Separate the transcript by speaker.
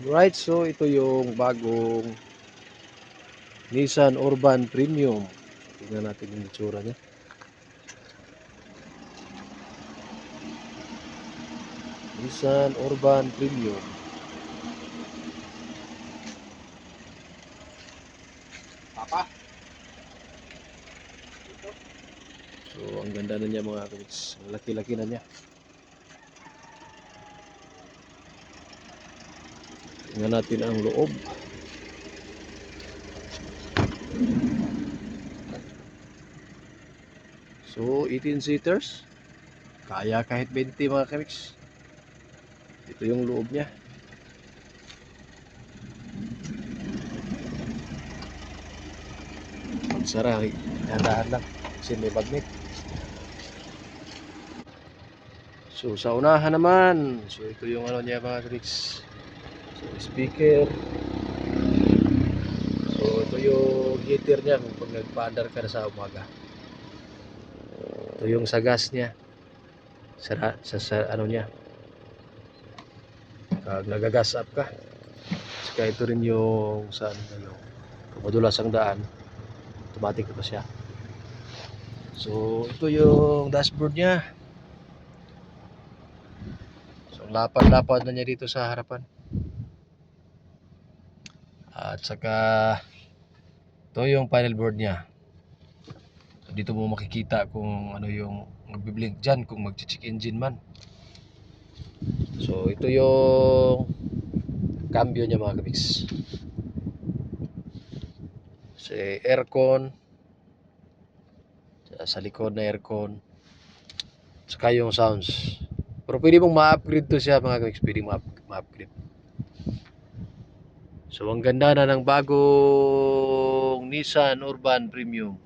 Speaker 1: Right, so ito yung bagong Nissan Urban Premium. Tingnan natin yung itsura niya. Nissan Urban Premium.
Speaker 2: Papa.
Speaker 1: So, ang ganda na niya mga kabits. Laki-laki na niya. Tingnan natin ang loob. So, 18 seaters. Kaya kahit 20 mga kabits. Ito yung loob niya. Magsara, dahan-dahan lang. Kasi may magnet. So, sa unahan naman. So, ito yung ano niya mga kabits. So, speaker. So, ito yung heater niya kung pag nagpa-andar ka na sa umaga. Ito yung sa gas niya. Sa ano niya. Pag nagagas up ka. Saka ito rin yung sa ano na yung madulas ang daan. Automatic ito siya. So, ito yung dashboard niya. So, lapad-lapad na niya dito sa harapan. At saka ito yung panel board niya. So, dito mo makikita kung ano yung magbiblink dyan kung mag-check engine man. So, ito yung cambio niya mga kabis. So, aircon. Sa likod na aircon. Saka yung sounds. Pero pwede mong ma-upgrade to siya mga kabis. Pwede ma-upgrade. So, ang ganda na ng bagong Nissan Urban Premium.